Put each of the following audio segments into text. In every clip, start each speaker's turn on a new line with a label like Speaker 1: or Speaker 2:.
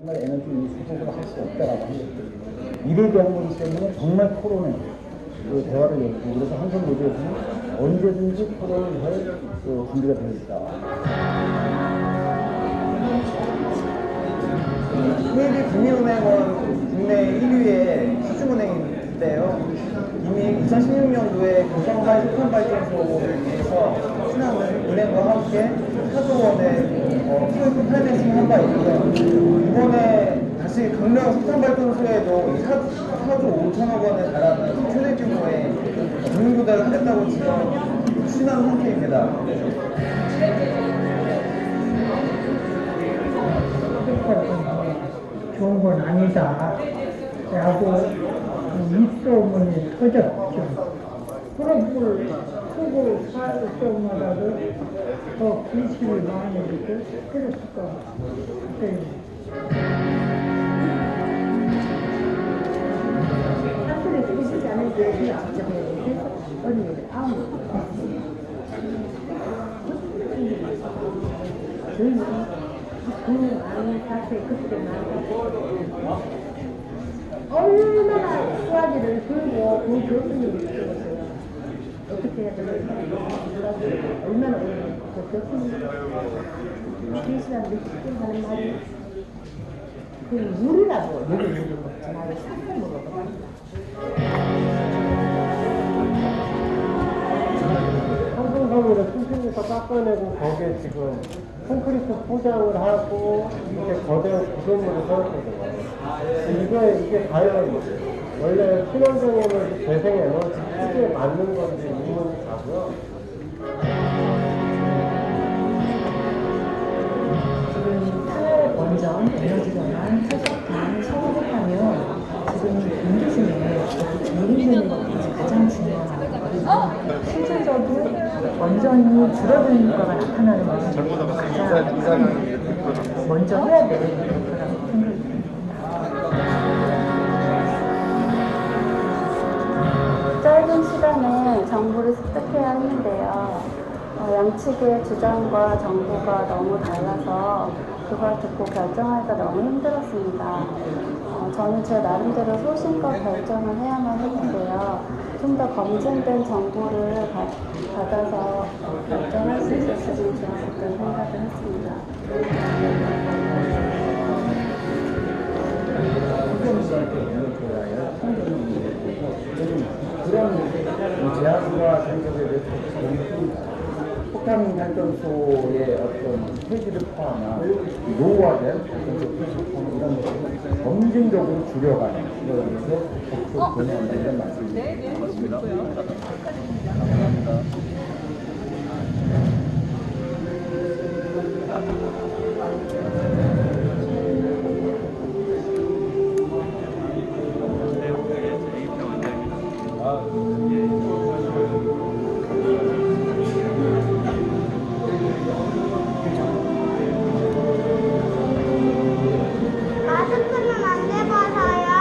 Speaker 1: 정말 에너지 수급을 할 수 없다라고 합니다. 미래 경험이기 때문에 정말 토론회 그 대화를 열고 그래서 한국 노조에서는 언제든지 토론을 할 준비가 되어 있다.
Speaker 2: KB국민은행은 국내 1위의 시중은행인데요. 이미 2016년도에 금성발 석탄발전소에서 신한은행과 함께 4조 원의 프로젝트 파이낸싱을 한 바 있고요. 이번에 다시 강릉 석탄발전소에도 4조 5천억 원에 달하는 최대 규모의 금융조달을 하겠다고 지금 추진하는 상태입니다.
Speaker 3: 좋은 건 아니다 라고 입소문이 터졌죠. 트러블 크고 살 때마다도 더 기심이 많이 이렇게 그랬을 것 같아요. 사실은 그러지 않은데 그냥 직접 해서 언니를 저희는 그 많은 사실 그때 나고 얼마나 수화기를 들고 그 교수님이 있었어요. 어떻게 해야 되는지 얼마나 그 교수님 3시간 60분 하는 말이 그 물이라도 물을 먹지 말고 싹을 먹어봤습니다.
Speaker 4: 한풍섬유를 수심에서 깎아내고 거기에 지금 콘크리트 포장을 하고 이렇게 거대한 구조물을 세웠거든요. 이게 과연 원래 친환경에너지, 재생에너지 시기에 맞는 건지 의문이 가고요.
Speaker 5: 지금 탈원전 에너지로만 설득한 서울하면 지금 경기 중에 노린되는 것이 가장 중요하거든요. 실질적으로 원전이 줄어드는 효과가 나타나는 것은 가장 먼저 해야 될 거라고 생각이 듭니다.
Speaker 6: 짧은 시간에 정보를 습득해야 하는데요. 양측의 주장과 정보가 너무 달라서 그걸 듣고 결정하기가 너무 힘들었습니다. 저는 제 나름대로 소신껏 결정을 해야만 했는데요. 좀 더 검증된 정보를 받아서 결정할 수 있었으면 좋았을 생각을 했습니다.
Speaker 1: 그런 제약과 생각에 대해서 폭탄 발전소의 어떤 폐기를 포함한 노후화된 이런 것을 점진적으로 줄여가는 그런 것을 적극 권유한다 이런 말씀입니다.
Speaker 7: 네, 맞습니다.
Speaker 1: 감사합니다.
Speaker 8: 마스크는 언제 벗어요?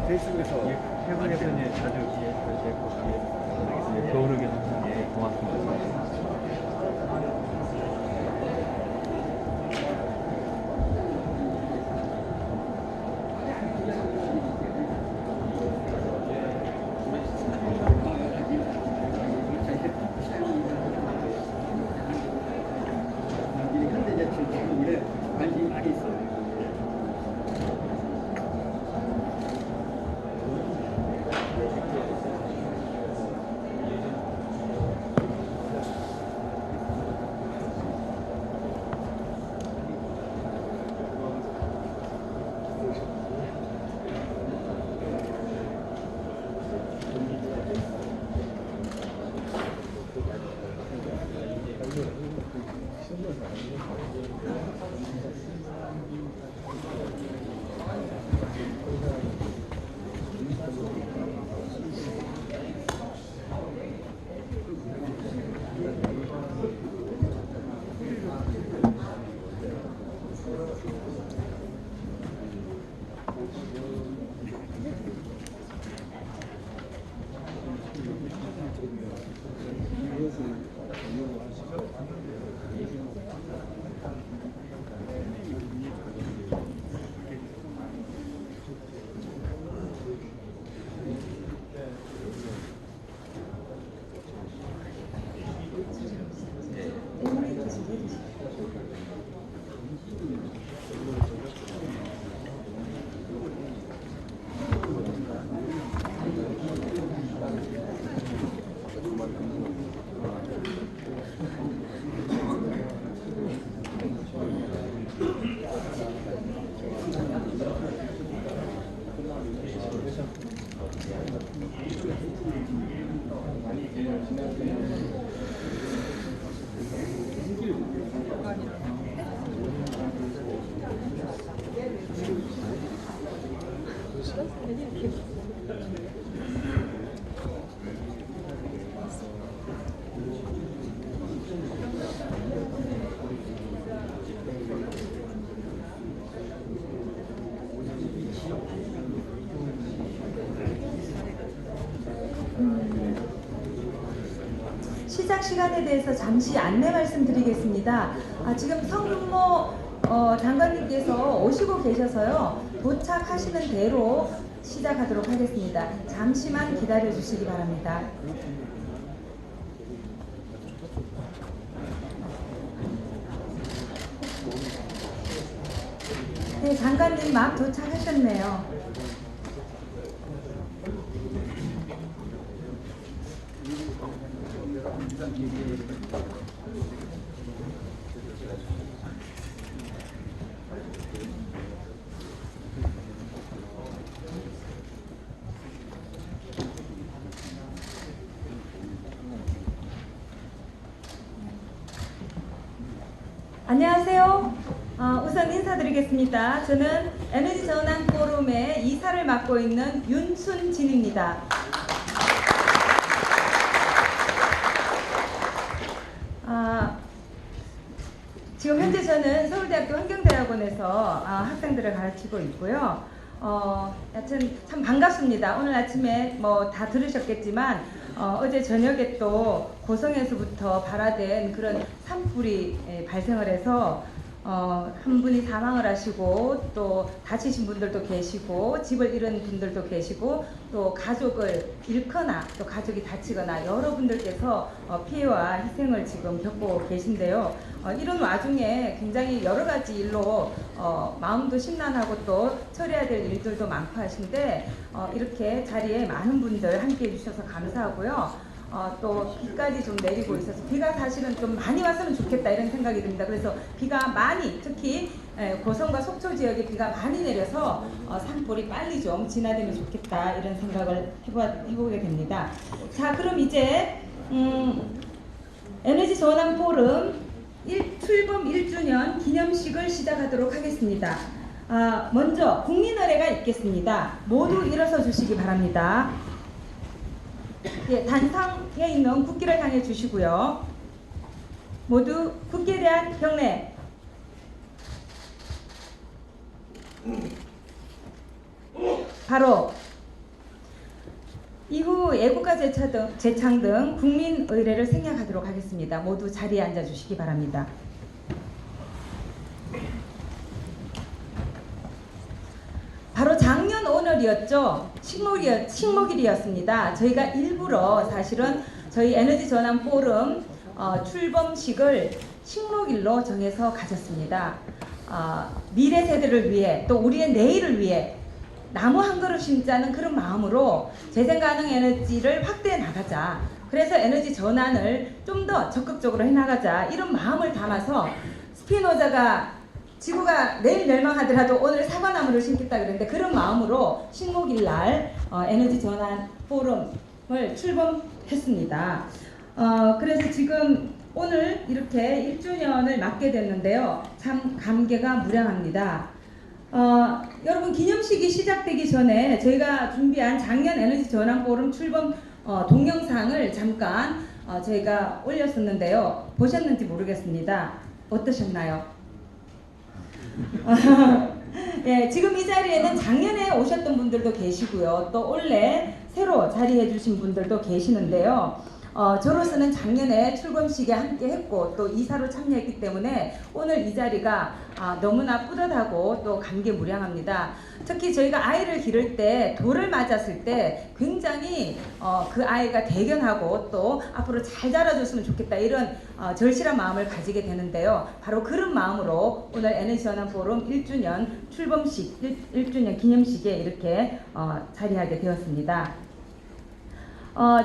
Speaker 7: 페이스북에서 해군에서는 자주 겨울에게 고맙습니다.
Speaker 5: 시작 시간에 대해서 잠시 안내 말씀드리겠습니다. 지금 성윤모 장관님께서 오시고 계셔서요. 도착하시는 대로 시작하도록 하겠습니다. 잠시만 기다려 주시기 바랍니다. 네, 장관님 막 도착하셨네요. 안녕하세요. 우선 인사드리겠습니다. 저는 에너지 전환 포럼의 이사를 맡고 있는 윤순진입니다. 지금 현재 저는 서울대학교 환경대학원에서 학생들을 가르치고 있고요. 여튼 참 반갑습니다. 오늘 아침에 뭐 다 들으셨겠지만 어제 저녁에 또 고성에서부터 발화된 그런 산불이 발생을 해서 한 분이 사망을 하시고 또 다치신 분들도 계시고 집을 잃은 분들도 계시고 또 가족을 잃거나 또 가족이 다치거나 여러분들께서 피해와 희생을 지금 겪고 계신데요. 이런 와중에 굉장히 여러 가지 일로 마음도 심란하고 또 처리해야 될 일들도 많고 하신데 이렇게 자리에 많은 분들 함께 해주셔서 감사하고요. 또 비까지 좀 내리고 있어서 비가 사실은 좀 많이 왔으면 좋겠다 이런 생각이 듭니다. 그래서 비가 많이 특히 고성과 속초 지역에 비가 많이 내려서 산불이 빨리 좀 진화되면 좋겠다 이런 생각을 해보게 됩니다. 자, 그럼 이제 에너지 전환 포럼 출범 1주년 기념식을 시작하도록 하겠습니다. 먼저 국민의례가 있겠습니다. 모두 일어서 주시기 바랍니다. 예, 단상에 있는 국기를 향해 주시고요. 모두 국기에 대한 경례. 바로 이후 애국가 제창 등 국민 의례를 생략하도록 하겠습니다. 모두 자리에 앉아 주시기 바랍니다. 바로 작년 오늘이었죠. 식목일이었습니다. 저희가 일부러 사실은 저희 에너지 전환 포럼 출범식을 식목일로 정해서 가졌습니다. 미래 세대를 위해 또 우리의 내일을 위해 나무 한 그루 심자는 그런 마음으로 재생 가능 에너지를 확대해 나가자. 그래서 에너지 전환을 좀 더 적극적으로 해 나가자. 이런 마음을 담아서 스피노자가 지구가 내일 멸망하더라도 오늘 사과나무를 심겠다 그랬는데 그런 마음으로 식목일 날 에너지 전환 포럼을 출범했습니다. 그래서 지금 오늘 이렇게 1주년을 맞게 됐는데요. 참 감개가 무량합니다. 여러분 기념식이 시작되기 전에 저희가 준비한 작년 에너지 전환 포럼 출범 동영상을 잠깐 저희가 올렸었는데요. 보셨는지 모르겠습니다. 어떠셨나요? 예, 지금 이 자리에는 작년에 오셨던 분들도 계시고요. 또 올해 새로 자리해 주신 분들도 계시는데요. 저로서는 작년에 출범식에 함께 했고 또 이사로 참여했기 때문에 오늘 이 자리가 너무나 뿌듯하고 또 감개무량합니다. 특히 저희가 아이를 기를 때 돌을 맞았을 때 굉장히 그 아이가 대견하고 또 앞으로 잘 자라줬으면 좋겠다 이런 절실한 마음을 가지게 되는데요. 바로 그런 마음으로 오늘 에너지전환포럼 1주년 출범식 1주년 기념식에 이렇게 자리하게 되었습니다.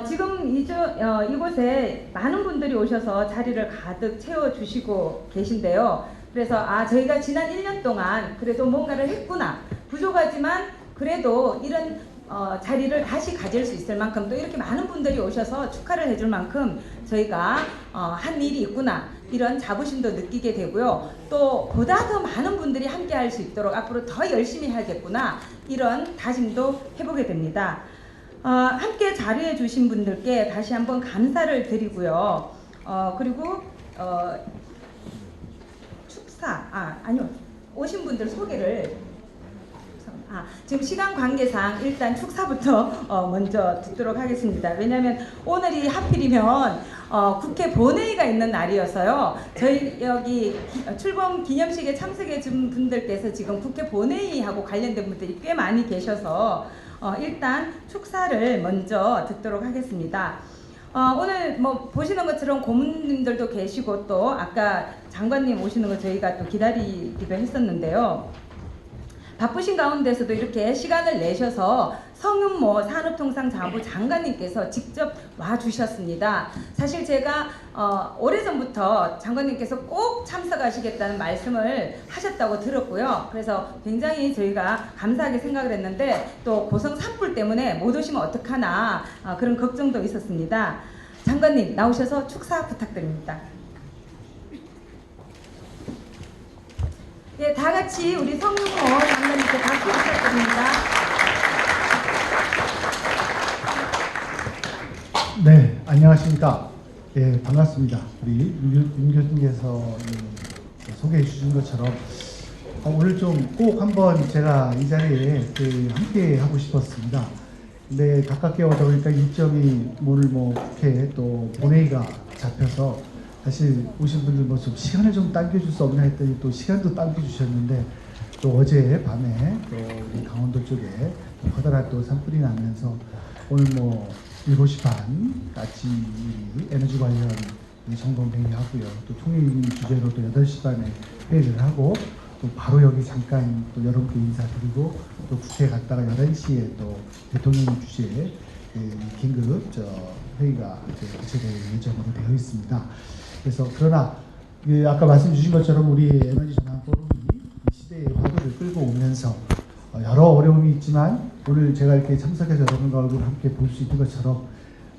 Speaker 5: 지금 이곳에 많은 분들이 오셔서 자리를 가득 채워주시고 계신데요. 그래서 저희가 지난 1년 동안 그래도 뭔가를 했구나. 부족하지만 그래도 이런 자리를 다시 가질 수 있을 만큼 또 이렇게 많은 분들이 오셔서 축하를 해줄 만큼 저희가 한 일이 있구나. 이런 자부심도 느끼게 되고요. 또 보다 더 많은 분들이 함께 할 수 있도록 앞으로 더 열심히 하겠구나. 이런 다짐도 해보게 됩니다. 함께 자리해 주신 분들께 다시 한번 감사를 드리고요. 그리고 오신 분들 소개를 지금 시간 관계상 일단 축사부터 먼저 듣도록 하겠습니다. 왜냐하면 오늘이 하필이면 국회 본회의가 있는 날이어서요. 저희 여기 출범 기념식에 참석해 준 분들께서 지금 국회 본회의하고 관련된 분들이 꽤 많이 계셔서 일단 축사를 먼저 듣도록 하겠습니다. 오늘 보시는 것처럼 고문님들도 계시고 또 아까 장관님 오시는 거 저희가 또 기다리기도 했었는데요. 바쁘신 가운데서도 이렇게 시간을 내셔서 성윤모 산업통상자원부 장관님께서 직접 와주셨습니다. 사실 제가 오래전부터 장관님께서 꼭 참석하시겠다는 말씀을 하셨다고 들었고요. 그래서 굉장히 저희가 감사하게 생각을 했는데 또 고성 산불 때문에 못 오시면 어떡하나 그런 걱정도 있었습니다. 장관님 나오셔서 축사 부탁드립니다. 예, 다 같이 우리 성윤모 장관님께 박수 부탁드립니다.
Speaker 9: 네, 안녕하십니까. 예, 반갑습니다. 우리 윤 교수님께서 소개해 주신 것처럼 오늘 좀 꼭 한번 제가 이 자리에 함께 하고 싶었습니다. 근데 가깝게 오다 보니까 일정이 오늘 국회 또 본회의가 잡혀서 사실 오신 분들 좀 시간을 좀 당겨줄 수 없나 했더니 또 시간도 당겨주셨는데 또 어제 밤에 또 우리 강원도 쪽에 커다란 또 산불이 나면서 오늘 7시 반까지 에너지 관련 점검 회의하고요. 또 통일 주제로 또 8시 반에 회의를 하고 또 바로 여기 잠깐 또 여러분께 인사드리고 또 국회에 갔다가 11시에 또 대통령 주재에 긴급 회의가 개최될 예정으로 되어 있습니다. 그래서 그러나 아까 말씀 주신 것처럼 우리 에너지 전환 포럼이 시대의 화두를 끌고 오면서 여러 어려움이 있지만 오늘 제가 이렇게 참석해서 여러분과 얼굴을 함께 볼 수 있는 것처럼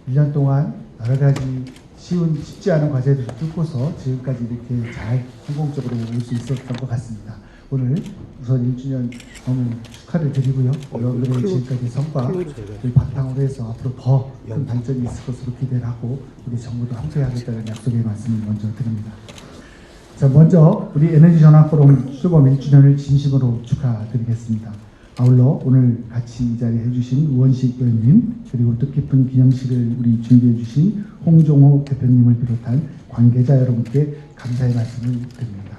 Speaker 9: 1년 동안 여러 가지 쉽지 않은 과제들을 뚫고서 지금까지 이렇게 잘 성공적으로 올 수 있었던 것 같습니다. 오늘 우선 1주년 너무 축하를 드리고요. 여러분들의 지금까지 성과를 바탕으로 해서 앞으로 더 큰 발전이 있을 것으로 기대를 하고 우리 정부도 함께하겠다는 약속의 말씀을 먼저 드립니다. 자, 먼저 우리 에너지 전환 포럼 출범 1주년을 진심으로 축하드리겠습니다. 아울러 오늘 같이 이 자리에 해주신 우원식 의원님 그리고 뜻깊은 기념식을 우리 준비해 주신 홍종호 대표님을 비롯한 관계자 여러분께 감사의 말씀을 드립니다.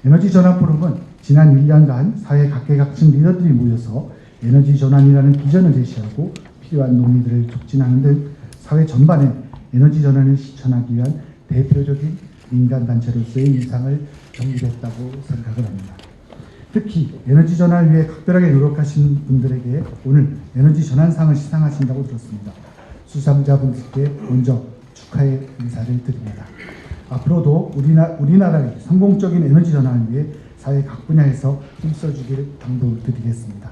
Speaker 9: 에너지 전환 포럼은 지난 1년간 사회 각계각층 리더들이 모여서 에너지 전환이라는 비전을 제시하고 필요한 논의들을 촉진하는 등 사회 전반에 에너지 전환을 실천하기 위한 대표적인 민간단체로서의 인상을 정립했다고 생각을 합니다. 특히 에너지 전환을 위해 각별하게 노력하신 분들에게 오늘 에너지 전환상을 시상하신다고 들었습니다. 수상자분들께 먼저 축하의 인사를 드립니다. 앞으로도 우리나라의 성공적인 에너지 전환을 위해 사회 각 분야에서 힘써주길 당부드리겠습니다.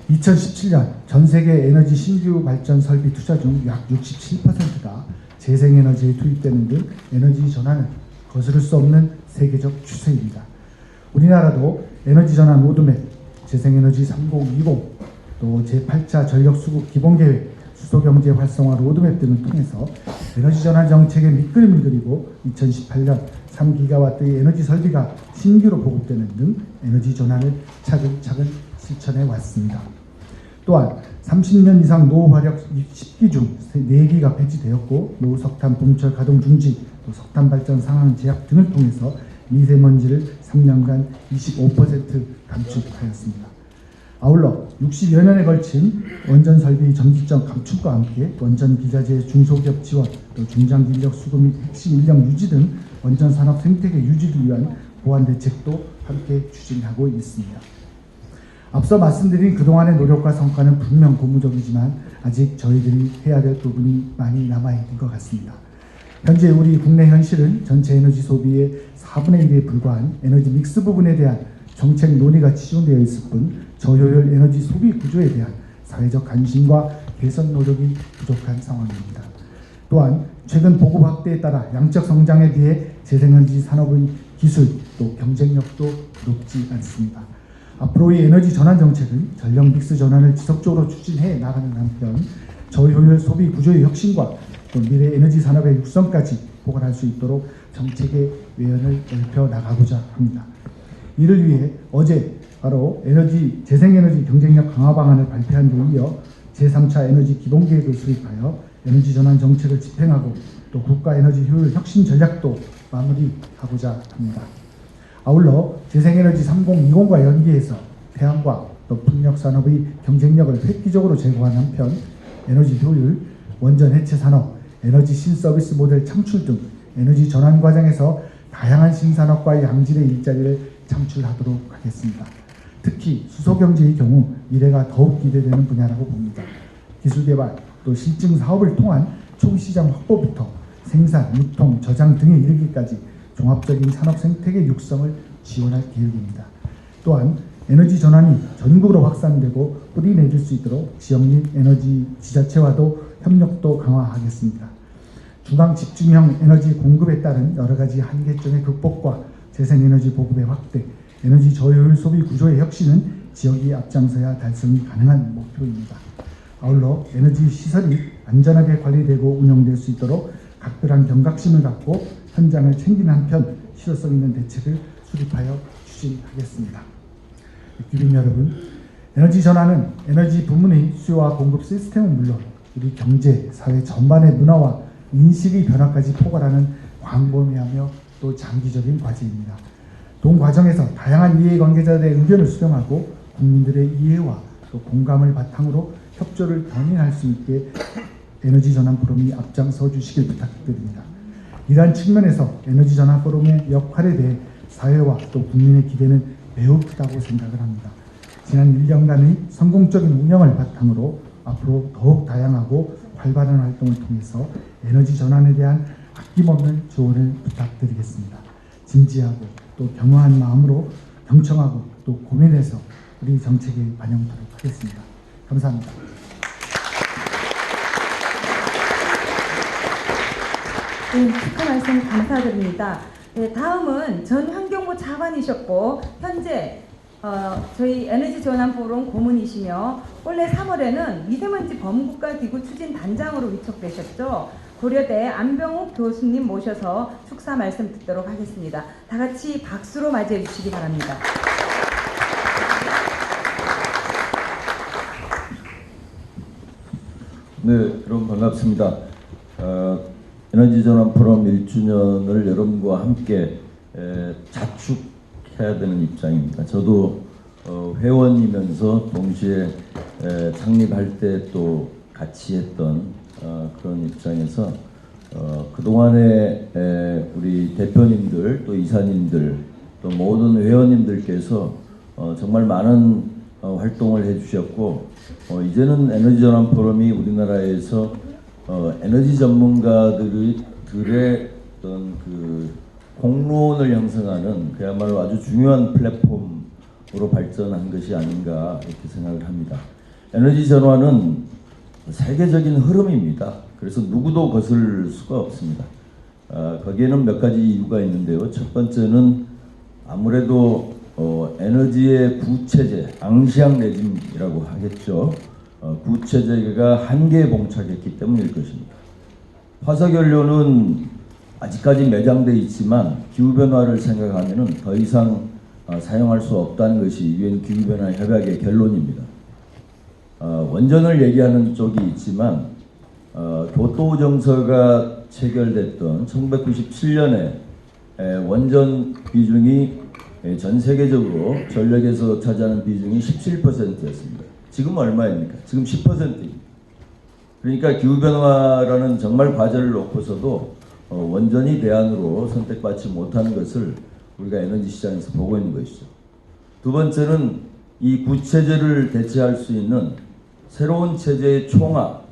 Speaker 9: 2017년 전 세계 에너지 신규 발전 설비 투자 중 약 67%가 재생에너지에 투입되는 등 에너지 전환은 거스를 수 없는 세계적 추세입니다. 우리나라도 에너지 전환 로드맵, 재생에너지 3020, 또 제8차 전력수급 기본계획, 수소경제 활성화 로드맵 등을 통해서 에너지 전환 정책의 밑그림을 그리고 2018년 3기가와트의 에너지 설비가 신규로 보급되는 등 에너지 전환을 차근차근 실천해 왔습니다. 또 또한 30년 이상 노후화력 10기 중 4기가 폐지되었고 노후석탄 봄철 가동 중지, 또 석탄 발전 상황 제약 등을 통해서 미세먼지를 3년간 25% 감축하였습니다. 아울러 60여 년에 걸친 원전 설비 전기점 감축과 함께 원전 기자재 중소기업 지원, 또 중장기 인력 수급 및 핵심 인력 유지 등 원전 산업 생태계 유지를 위한 보완 대책도 함께 추진하고 있습니다. 앞서 말씀드린 그동안의 노력과 성과는 분명 고무적이지만 아직 저희들이 해야 될 부분이 많이 남아있는 것 같습니다. 현재 우리 국내 현실은 전체 에너지 소비의 4분의 1에 불과한 에너지 믹스 부분에 대한 정책 논의가 치중되어 있을 뿐 저효율 에너지 소비 구조에 대한 사회적 관심과 개선 노력이 부족한 상황입니다. 또한 최근 보급 확대에 따라 양적 성장에 비해 재생에너지 산업의 기술 또 경쟁력도 부럽지 않습니다. 앞으로의 에너지 전환 정책은 전력 믹스 전환을 지속적으로 추진해 나가는 한편 저효율 소비 구조의 혁신과 또 미래 에너지 산업의 육성까지 포괄할 수 있도록 정책의 외연을 넓혀 나가고자 합니다. 이를 위해 어제 바로 재생에너지 경쟁력 강화 방안을 발표한 데 이어 제3차 에너지 기본계획을 수립하여 에너지 전환 정책을 집행하고 또 국가 에너지 효율 혁신 전략도 마무리하고자 합니다. 아울러 재생에너지 3020과 연계해서 태양광 또 풍력 산업의 경쟁력을 획기적으로 제고한 한편 에너지 효율, 원전 해체 산업, 에너지 신서비스 모델 창출 등 에너지 전환 과정에서 다양한 신산업과 양질의 일자리를 창출하도록 하겠습니다. 특히 수소경제의 경우 미래가 더욱 기대되는 분야라고 봅니다. 기술개발 또 실증 사업을 통한 총시장 확보부터 생산, 유통, 저장 등에 이르기까지 종합적인 산업 생태계 육성을 지원할 계획입니다. 또한 에너지 전환이 전국으로 확산되고 뿌리 내릴 수 있도록 지역 및 에너지 지자체와도 협력도 강화하겠습니다. 중앙 집중형 에너지 공급에 따른 여러 가지 한계점의 극복과 재생에너지 보급의 확대, 에너지 저효율 소비 구조의 혁신은 지역이 앞장서야 달성이 가능한 목표입니다. 아울러 에너지 시설이 안전하게 관리되고 운영될 수 있도록 각별한 경각심을 갖고 현장을 챙기는 한편 실효성 있는 대책을 수립하여 추진하겠습니다. 귀빈 여러분, 에너지 전환은 에너지 부문의 수요와 공급 시스템은 물론 우리 경제, 사회 전반의 문화와 인식의 변화까지 포괄하는 광범위하며 또 장기적인 과제입니다. 동 과정에서 다양한 이해관계자들의 의견을 수렴하고 국민들의 이해와 또 공감을 바탕으로 협조를 견인할 수 있게 에너지 전환 포럼이 앞장서 주시길 부탁드립니다. 이러한 측면에서 에너지 전환 포럼의 역할에 대해 사회와 또 국민의 기대는 매우 크다고 생각을 합니다. 지난 1년간의 성공적인 운영을 바탕으로 앞으로 더욱 다양하고 활발한 활동을 통해서 에너지 전환에 대한 아낌없는 조언을 부탁드리겠습니다. 진지하고 또 겸허한 마음으로 경청하고 또 고민해서 우리 정책에 반영토록 하겠습니다. 감사합니다.
Speaker 5: 네, 축하 말씀 감사드립니다. 네, 다음은 전 환경부 차관이셨고 현재 저희 에너지 전환 포럼 고문이시며 올해 3월에는 미세먼지 범국가기구 추진 단장으로 위촉되셨죠. 고려대 안병욱 교수님 모셔서 축사 말씀 듣도록 하겠습니다. 다 같이 박수로 맞이해 주시기 바랍니다.
Speaker 10: 네, 여러분 반갑습니다. 에너지 전환 포럼 1주년을 여러분과 함께 자축해야 되는 입장입니다. 저도 회원이면서 동시에 창립할 때 또 같이 했던 그런 입장에서 그동안에 우리 대표님들 또 이사님들 또 모든 회원님들께서 정말 많은 활동을 해주셨고 이제는 에너지 전환 포럼이 우리나라에서 에너지 전문가들의 어떤 그 공론을 형성하는 그야말로 아주 중요한 플랫폼으로 발전한 것이 아닌가 이렇게 생각을 합니다. 에너지 전환은 세계적인 흐름입니다. 그래서 누구도 거슬 수가 없습니다. 거기에는 몇 가지 이유가 있는데요. 첫 번째는 아무래도 에너지의 구체제, 앙시앙 레짐이라고 하겠죠. 구체제가 한계에 봉착했기 때문일 것입니다. 화석연료는 아직까지 매장돼 있지만 기후변화를 생각하면 더 이상 사용할 수 없다는 것이 유엔 기후변화 협약의 결론입니다. 원전을 얘기하는 쪽이 있지만 교토 정서가 체결됐던 1997년에 원전 비중이 전 세계적으로 전력에서 차지하는 비중이 17%였습니다. 지금 얼마입니까? 지금 10%입니다. 그러니까 기후변화라는 정말 과제를 놓고서도 원전이 대안으로 선택받지 못하는 것을 우리가 에너지 시장에서 보고 있는 것이죠. 두 번째는 이 구체제를 대체할 수 있는 새로운 체제의 총합,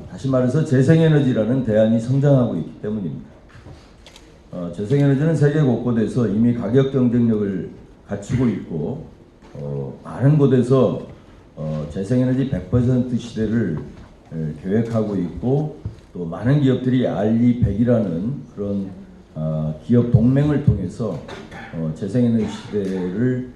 Speaker 10: 다시 말해서 재생에너지라는 대안이 성장하고 있기 때문입니다. 재생에너지는 세계 곳곳에서 이미 가격 경쟁력을 갖추고 있고 많은 곳에서 재생에너지 100% 시대를 계획하고 있고 또 많은 기업들이 RE100이라는 그런 기업 동맹을 통해서 재생에너지 시대를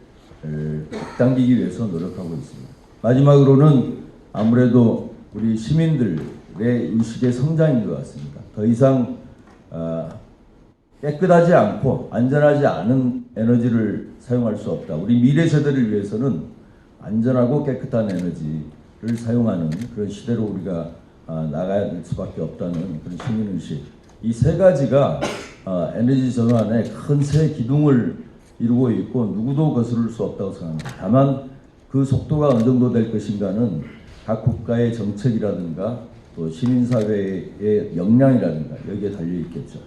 Speaker 10: 앞당기기 위해서 노력하고 있습니다. 마지막으로는 아무래도 우리 시민들의 의식의 성장인 것 같습니다. 더 이상 깨끗하지 않고 안전하지 않은 에너지를 사용할 수 없다. 우리 미래 세대를 위해서는 안전하고 깨끗한 에너지를 사용하는 그런 시대로 우리가 나가야 될 수밖에 없다는 그런 시민의식. 이 세 가지가 에너지 전환의 큰 새 기둥을 이루고 있고 누구도 거스를 수 없다고 생각합니다. 다만 그 속도가 어느 정도 될 것인가는 각 국가의 정책이라든가 또 시민사회의 역량이라든가 여기에 달려 있겠죠.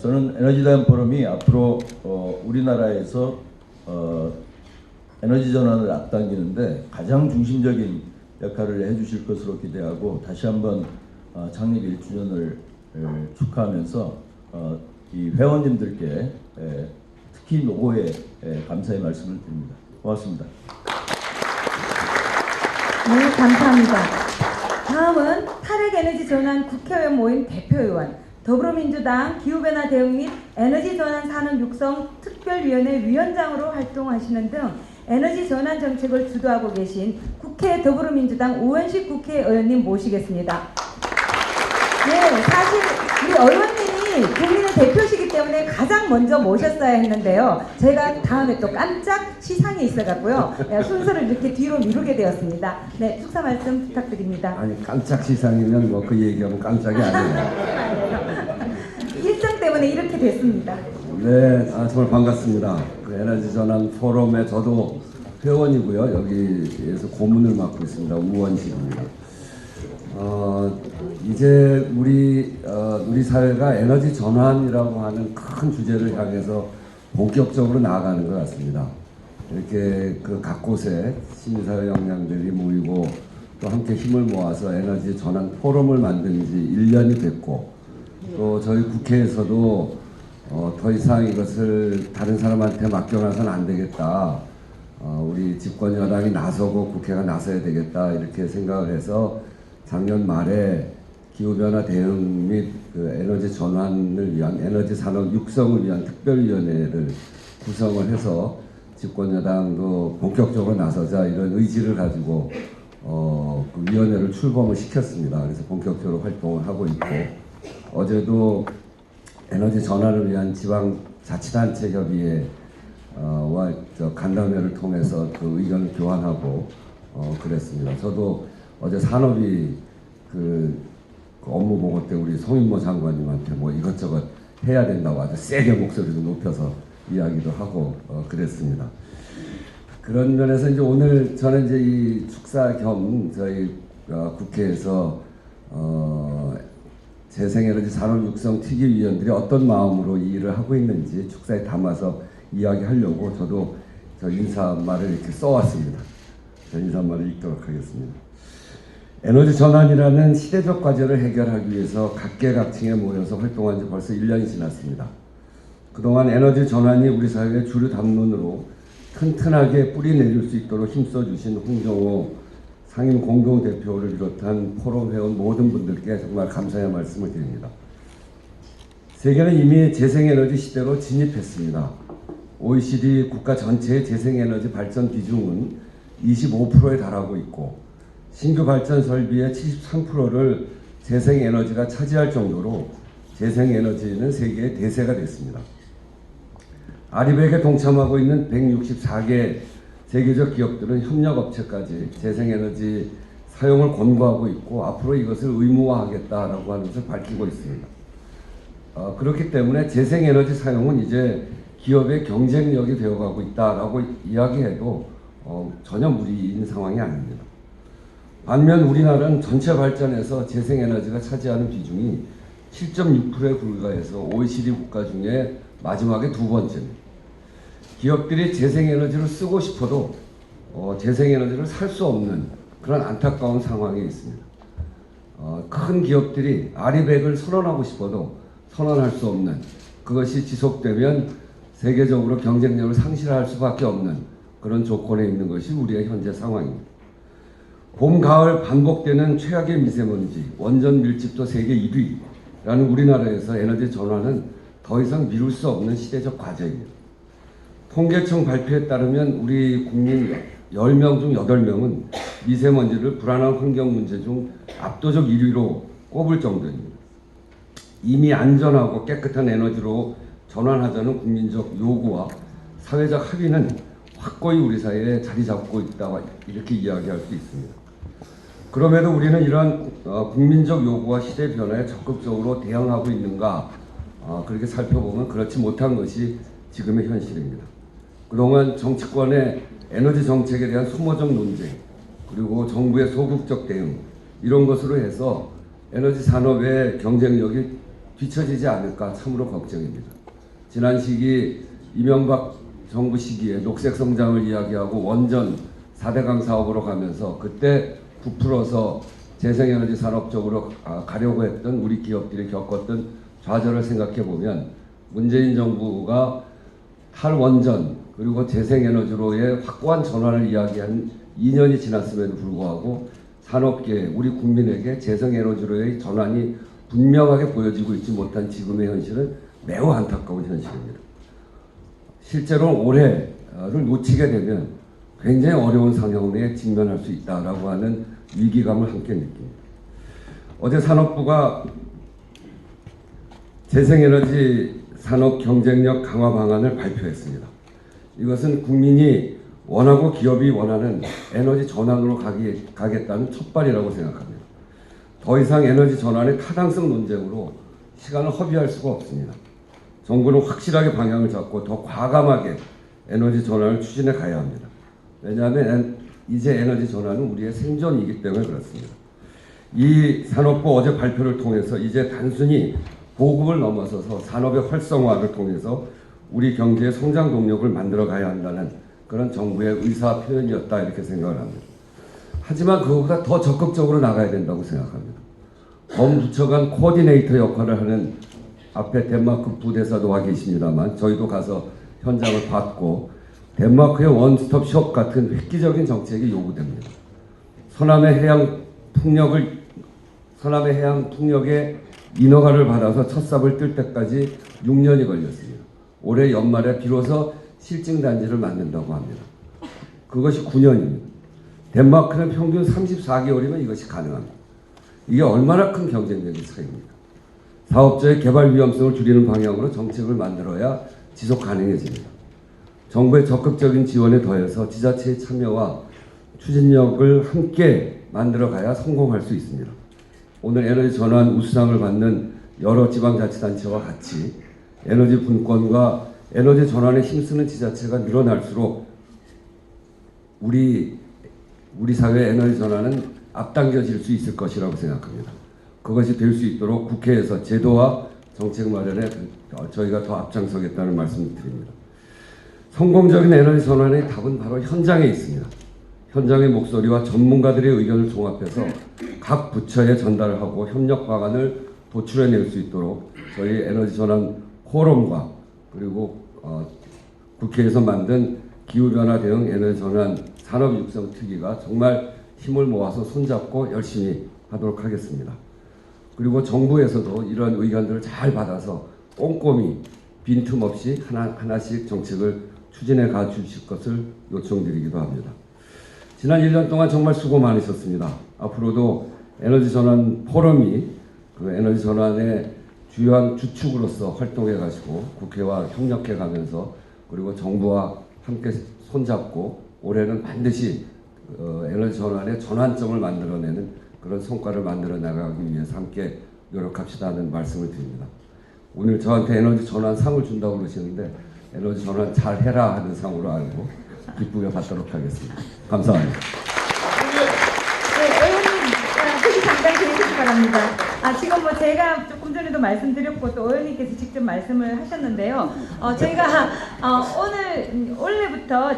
Speaker 10: 저는 에너지 대안 포럼이 앞으로 우리나라에서 에너지 전환을 앞당기는데 가장 중심적인 역할을 해주실 것으로 기대하고 다시 한번 창립 1주년을 축하하면서 이 회원님들께 특히 노고에 감사의 말씀을 드립니다. 고맙습니다.
Speaker 5: 네, 감사합니다. 다음은 탈핵에너지 전환 국회의원 모임 대표의원, 더불어민주당 기후변화 대응 및 에너지 전환 산업 육성 특별위원회 위원장으로 활동하시는 등 에너지 전환 정책을 주도하고 계신 국회 더불어민주당 우원식 국회의원님 모시겠습니다. 네, 사실 우리 의원님이 국민의 대표시기 때문에 가장 먼저 모셨어야 했는데요. 제가 다음에 또 깜짝 시상이 있어갖고요. 순서를 이렇게 뒤로 미루게 되었습니다. 네, 축사 말씀 부탁드립니다.
Speaker 11: 아니 깜짝 시상이면 뭐 그 얘기하면 깜짝이 아니에요.
Speaker 5: 일정 때문에 이렇게 됐습니다.
Speaker 11: 네, 정말 반갑습니다. 그 에너지 전환 포럼에 저도 회원이고요. 여기에서 고문을 맡고 있습니다. 우원식입니다. 이제 우리 사회가 에너지 전환이라고 하는 큰 주제를 향해서 본격적으로 나아가는 것 같습니다. 이렇게 그 각 곳에 시민사회 역량들이 모이고 또 함께 힘을 모아서 에너지 전환 포럼을 만든 지 1년이 됐고 또 저희 국회에서도 더 이상 이것을 다른 사람한테 맡겨놔서는 안 되겠다. 우리 집권 여당이 나서고 국회가 나서야 되겠다 이렇게 생각을 해서 작년 말에 기후변화 대응 및 그 에너지 전환을 위한 에너지 산업 육성을 위한 특별위원회를 구성을 해서 집권 여당도 본격적으로 나서자 이런 의지를 가지고 그 위원회를 출범을 시켰습니다. 그래서 본격적으로 활동을 하고 있고 어제도 에너지 전환을 위한 지방자치단체 협의회 와 간담회를 통해서 그 의견을 교환하고 그랬습니다. 저도 어제 산업이 그 업무 보고 때 우리 송인모 장관님한테 뭐 이것저것 해야 된다고 아주 세게 목소리를 높여서 이야기도 하고 그랬습니다. 그런 면에서 이제 오늘 저는 이제 이 축사 겸 저희 국회에서 재생에너지 산업 육성 특위위원들이 어떤 마음으로 이 일을 하고 있는지 축사에 담아서 이야기하려고 저도 저 인사말을 이렇게 써왔습니다. 저 인사말을 읽도록 하겠습니다. 에너지 전환이라는 시대적 과제를 해결하기 위해서 각계각층에 모여서 활동한 지 벌써 1년이 지났습니다. 그동안 에너지 전환이 우리 사회의 주류 담론으로 튼튼하게 뿌리 내릴 수 있도록 힘써주신 홍정호 상임 공동대표를 비롯한 포럼 회원 모든 분들께 정말 감사의 말씀을 드립니다. 세계는 이미 재생에너지 시대로 진입했습니다. OECD 국가 전체의 재생에너지 발전 비중은 25%에 달하고 있고 신규 발전 설비의 73%를 재생에너지가 차지할 정도로 재생에너지는 세계의 대세가 됐습니다. RE100에 동참하고 있는 164개 세계적 기업들은 협력업체까지 재생에너지 사용을 권고하고 있고 앞으로 이것을 의무화하겠다라고 하는 것을 밝히고 있습니다. 그렇기 때문에 재생에너지 사용은 이제 기업의 경쟁력이 되어가고 있다라고 이야기해도 전혀 무리인 상황이 아닙니다. 반면 우리나라는 전체 발전에서 재생에너지가 차지하는 비중이 7.6%에 불과해서 OECD 국가 중에 마지막에 두 번째입니다. 기업들이 재생에너지를 쓰고 싶어도 재생에너지를 살 수 없는 그런 안타까운 상황에 있습니다. 큰 기업들이 아리백을 선언하고 싶어도 선언할 수 없는, 그것이 지속되면 세계적으로 경쟁력을 상실할 수밖에 없는 그런 조건에 있는 것이 우리의 현재 상황입니다. 봄, 가을 반복되는 최악의 미세먼지, 원전 밀집도 세계 1위라는 우리나라에서 에너지 전환은 더 이상 미룰 수 없는 시대적 과제입니다. 통계청 발표에 따르면 우리 국민 10명 중 8명은 미세먼지를 불안한 환경 문제 중 압도적 1위로 꼽을 정도입니다. 이미 안전하고 깨끗한 에너지로 전환하자는 국민적 요구와 사회적 합의는 확고히 우리 사회에 자리 잡고 있다, 이렇게 이야기할 수 있습니다. 그럼에도 우리는 이러한 국민적 요구와 시대 변화에 적극적으로 대응하고 있는가, 그렇게 살펴보면 그렇지 못한 것이 지금의 현실입니다. 그동안 정치권의 에너지 정책에 대한 소모적 논쟁, 그리고 정부의 소극적 대응, 이런 것으로 해서 에너지 산업의 경쟁력이 뒤처지지 않을까 참으로 걱정입니다. 지난 시기 이명박 정부 시기에 녹색 성장을 이야기하고 원전 4대강 사업으로 가면서 그때 부풀어서 재생에너지 산업 쪽으로 가려고 했던 우리 기업들이 겪었던 좌절을 생각해 보면 문재인 정부가 탈원전 그리고 재생에너지로의 확고한 전환을 이야기한 2년이 지났음에도 불구하고 산업계, 우리 국민에게 재생에너지로의 전환이 분명하게 보여지고 있지 못한 지금의 현실은 매우 안타까운 현실입니다. 실제로 올해를 놓치게 되면 굉장히 어려운 상황에 직면할 수 있다라고 하는 위기감을 함께 느낍니다. 어제 산업부가 재생에너지 산업 경쟁력 강화 방안을 발표했습니다. 이것은 국민이 원하고 기업이 원하는 에너지 전환으로 가겠다는 첫발이라고 생각합니다. 더 이상 에너지 전환의 타당성 논쟁으로 시간을 허비할 수가 없습니다. 정부는 확실하게 방향을 잡고 더 과감하게 에너지 전환을 추진해 가야 합니다. 왜냐하면 이제 에너지 전환은 우리의 생존이기 때문에 그렇습니다. 이 산업부 어제 발표를 통해서 이제 단순히 보급을 넘어서서 산업의 활성화를 통해서 우리 경제의 성장 동력을 만들어 가야 한다는 그런 정부의 의사 표현이었다, 이렇게 생각을 합니다. 하지만 그거보다 더 적극적으로 나가야 된다고 생각합니다. 범부처 간 코디네이터 역할을 하는, 앞에 덴마크 부대사도 와 계십니다만 저희도 가서 현장을 봤고, 덴마크의 원스톱 숍 같은 획기적인 정책이 요구됩니다. 서남의 해양 풍력의 인허가를 받아서 첫 삽을 뜰 때까지 6년이 걸렸습니다. 올해 연말에 비로소 실증단지를 만든다고 합니다. 그것이 9년입니다. 덴마크는 평균 34개월이면 이것이 가능합니다. 이게 얼마나 큰 경쟁력의 차이입니다. 사업자의 개발 위험성을 줄이는 방향으로 정책을 만들어야 지속 가능해집니다. 정부의 적극적인 지원에 더해서 지자체의 참여와 추진력을 함께 만들어가야 성공할 수 있습니다. 오늘 에너지 전환 우수상을 받는 여러 지방자치단체와 같이 에너지 분권과 에너지 전환에 힘쓰는 지자체가 늘어날수록 우리 사회의 에너지 전환은 앞당겨질 수 있을 것이라고 생각합니다. 그것이 될 수 있도록 국회에서 제도와 정책 마련에 저희가 더 앞장서겠다는 말씀을 드립니다. 성공적인 에너지 전환의 답은 바로 현장에 있습니다. 현장의 목소리와 전문가들의 의견을 종합해서 각 부처에 전달을 하고 협력 방안을 도출해낼 수 있도록 저희 에너지 전환 포럼과 그리고 국회에서 만든 기후변화 대응 에너지 전환 산업 육성 특위가 정말 힘을 모아서 손잡고 열심히 하도록 하겠습니다. 그리고 정부에서도 이런 의견들을 잘 받아서 꼼꼼히 빈틈없이 하나씩 정책을 추진해 가 주실 것을 요청드리기도 합니다. 지난 1년 동안 정말 수고 많으셨습니다. 앞으로도 에너지 전환 포럼이 그 에너지 전환의 주요한 주축으로서 활동해 가시고 국회와 협력해 가면서 그리고 정부와 함께 손잡고 올해는 반드시 에너지 전환의 전환점을 만들어내는 그런 성과를 만들어 나가기 위해서 함께 노력합시다 하는 말씀을 드립니다. 오늘 저한테 에너지 전환 상을 준다고 그러시는데 에너지 전환 잘 해라 하는 상으로 알고 기쁘게 받도록 하겠습니다. 감사합니다.
Speaker 5: 네, 의원님, 소개 잠깐 드리시기 바랍니다. 지금 뭐 제가 조금 전에도 말씀드렸고 또 의원님께서 직접 말씀을 하셨는데요. 저희가 올해부터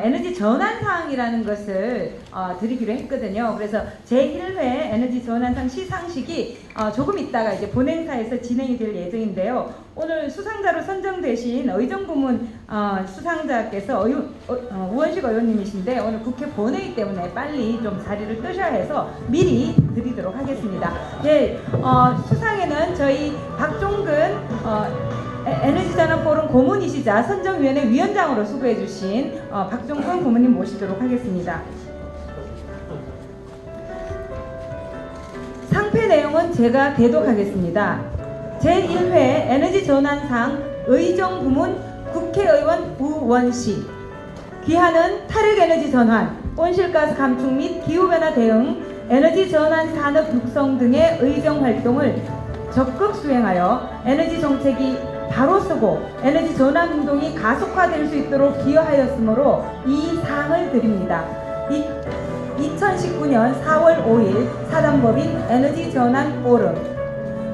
Speaker 5: 에너지 전환상이라는 것을 드리기로 했거든요. 그래서 제1회 에너지 전환상 시상식이 조금 있다가 이제 본행사에서 진행이 될 예정인데요. 오늘 수상자로 선정되신 의정부문 수상자께서 우원식 의원님이신데 오늘 국회 본회의 때문에 빨리 좀 자리를 뜨셔야 해서 미리 드리도록 하겠습니다. 네, 수상에는 저희 박종근 에너지전환 포럼 고문이시자 선정위원회 위원장으로 수고해주신 박종근 고문님 모시도록 하겠습니다. 상패 내용은 제가 대독하겠습니다. 제1회 에너지전환상 의정부문 국회의원 우원식, 기한은 탈핵에너지전환, 온실가스 감축 및 기후변화 대응, 에너지전환 산업 육성 등의 의정활동을 적극 수행하여 에너지 정책이 바로 서고 에너지 전환 운동이 가속화될 수 있도록 기여하였으므로 이 상을 드립니다. 2019년 4월 5일 사단법인 에너지 전환 포럼.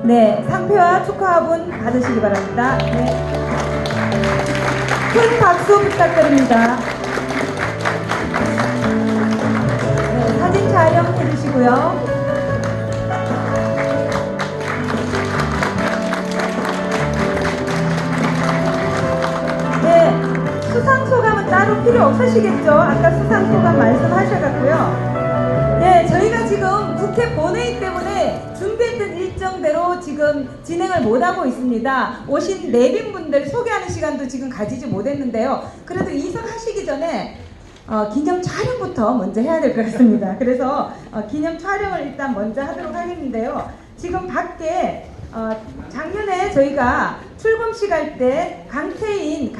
Speaker 5: 네, 상패와 축하합은 받으시기 바랍니다. 네. 큰 박수 부탁드립니다. 네, 사진 촬영해 주시고요. 수상 소감은 따로 필요 없으시겠죠? 아까 수상 소감 말씀하셔갖고요. 네, 저희가 지금 국회 본회의 때문에 준비했던 일정대로 지금 진행을 못하고 있습니다. 오신 내빈분들 소개하는 시간도 지금 가지지 못했는데요. 그래도 이석하시기 전에 기념 촬영부터 먼저 해야 될 것 같습니다. 그래서 기념 촬영을 일단 먼저 하도록 하겠는데요. 지금 밖에 작년에 저희가 출범식 할 때 강병인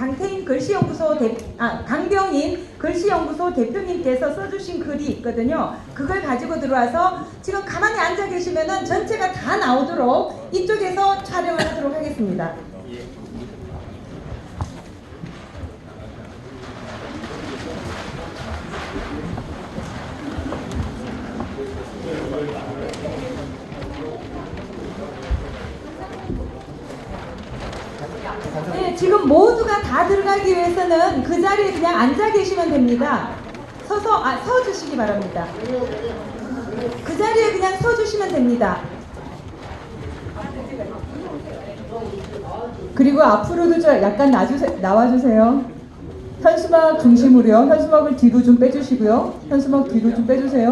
Speaker 5: 글씨연구소 대표님께서 써주신 글이 있거든요. 그걸 가지고 들어와서 지금 가만히 앉아 계시면은 전체가 다 나오도록 이쪽에서 촬영을 하도록 하겠습니다. 네, 지금 모두가 다 들어가기 위해서는 그 자리에 그냥 앉아 계시면 됩니다. 서 주시기 바랍니다. 그 자리에 그냥 서 주시면 됩니다. 그리고 앞으로도 약간 나와주세요. 현수막 중심으로요. 현수막을 뒤로 좀 빼주시고요. 현수막 뒤로 좀 빼주세요.